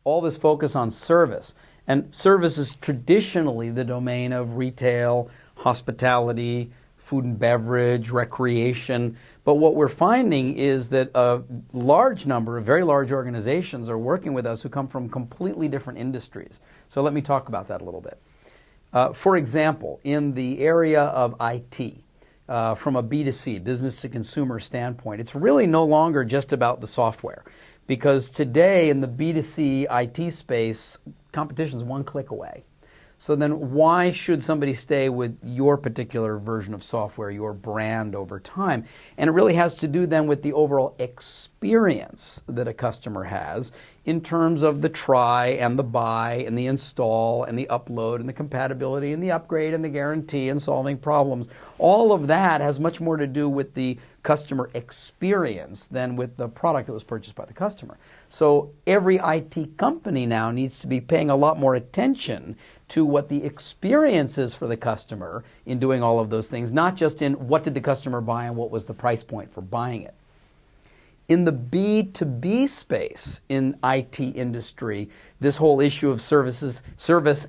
all this focus on service. And service is traditionally the domain of retail, hospitality, food and beverage, recreation. But what we're finding is that a large number of very large organizations are working with us who come from completely different industries. So let me talk about that a little bit. For example, in the area of IT, from a B2C, business to consumer standpoint, it's really no longer just about the software. Because today in the B2C IT space, competition is one click away. So then why should somebody stay with your particular version of software, your brand over time? And it really has to do then with the overall experience that a customer has in terms of the try and the buy and the install and the upload and the compatibility and the upgrade and the guarantee and solving problems. All of that has much more to do with the customer experience than with the product that was purchased by the customer. So every IT company now needs to be paying a lot more attention to what the experience is for the customer in doing all of those things, not just in what did the customer buy and what was the price point for buying it. In the B2B space in IT industry, this whole issue of service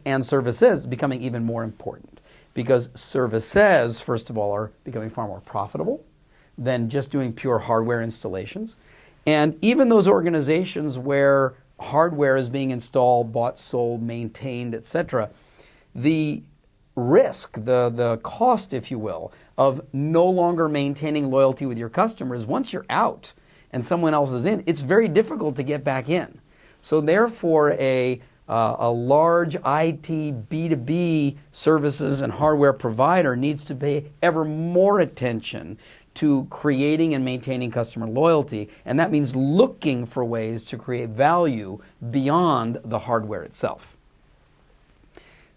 and services is becoming even more important because services, first of all, are becoming far more profitable than just doing pure hardware installations. And even those organizations where hardware is being installed, bought, sold, maintained, etc., the risk, the cost, if you will, of no longer maintaining loyalty with your customers, once you're out and someone else is in, it's very difficult to get back in. So therefore, a large IT B2B services and hardware provider needs to pay ever more attention to creating and maintaining customer loyalty, and that means looking for ways to create value beyond the hardware itself.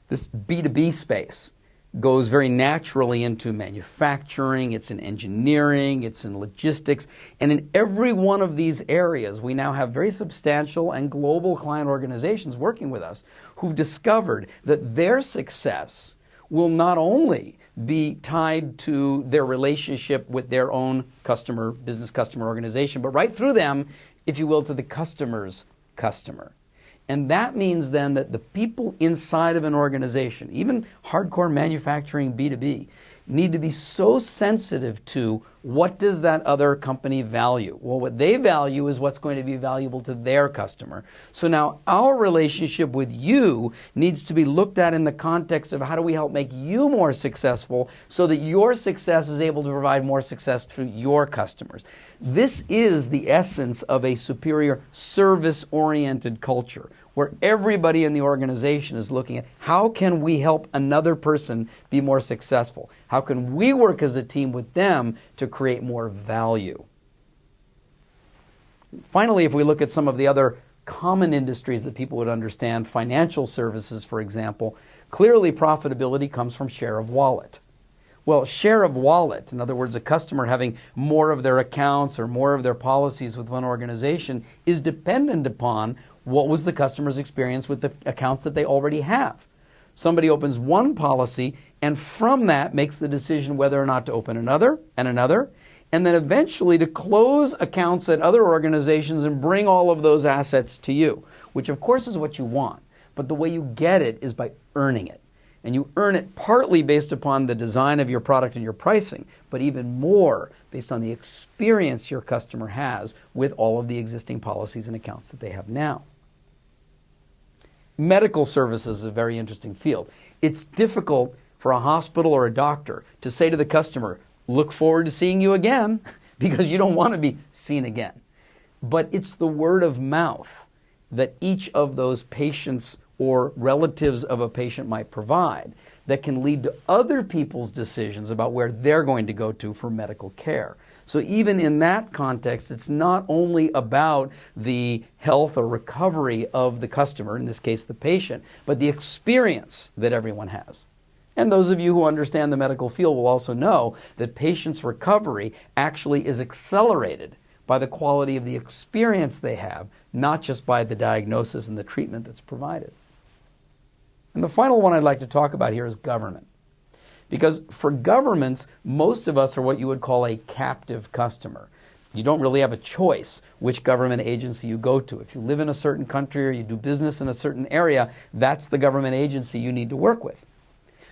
This B2B space goes very naturally into manufacturing, it's in engineering, it's in logistics, and in every one of these areas we now have very substantial and global client organizations working with us who've discovered that their success will not only be tied to their relationship with their own customer, business customer organization, but right through them, if you will, to the customer's customer. And that means then that the people inside of an organization, even hardcore manufacturing B2B, need to be so sensitive to what does that other company value? Well, what they value is what's going to be valuable to their customer. So now our relationship with you needs to be looked at in the context of how do we help make you more successful so that your success is able to provide more success to your customers. This is the essence of a superior service-oriented culture, where everybody in the organization is looking at how can we help another person be more successful? How can we work as a team with them to create more value? Finally, if we look at some of the other common industries that people would understand, financial services, for example, clearly profitability comes from share of wallet. Well, share of wallet, in other words, a customer having more of their accounts or more of their policies with one organization, is dependent upon what was the customer's experience with the accounts that they already have. Somebody opens one policy and from that makes the decision whether or not to open another and another, and then eventually to close accounts at other organizations and bring all of those assets to you, which of course is what you want. But the way you get it is by earning it. And you earn it partly based upon the design of your product and your pricing, but even more based on the experience your customer has with all of the existing policies and accounts that they have now. Medical services is a very interesting field. It's difficult for a hospital or a doctor to say to the customer, look forward to seeing you again, because you don't want to be seen again. But it's the word of mouth that each of those patients or relatives of a patient might provide that can lead to other people's decisions about where they're going to go to for medical care. So even in that context, it's not only about the health or recovery of the customer, in this case the patient, but the experience that everyone has. And those of you who understand the medical field will also know that patients' recovery actually is accelerated by the quality of the experience they have, not just by the diagnosis and the treatment that's provided. And the final one I'd like to talk about here is government. Because for governments, most of us are what you would call a captive customer. You don't really have a choice which government agency you go to. If you live in a certain country or you do business in a certain area, that's the government agency you need to work with.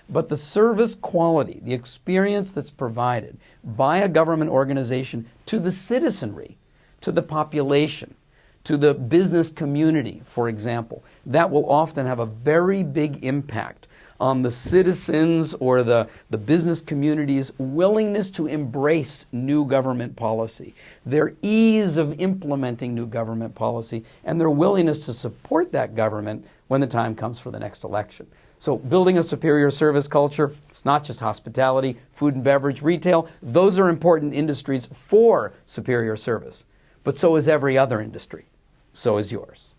But the service quality, the experience that's provided by a government organization to the citizenry, to the population, to the business community, for example, that will often have a very big impact on the citizens or the business community's willingness to embrace new government policy, their ease of implementing new government policy, and their willingness to support that government when the time comes for the next election. So building a superior service culture, it's not just hospitality, food and beverage, retail. Those are important industries for superior service. But so is every other industry. So is yours.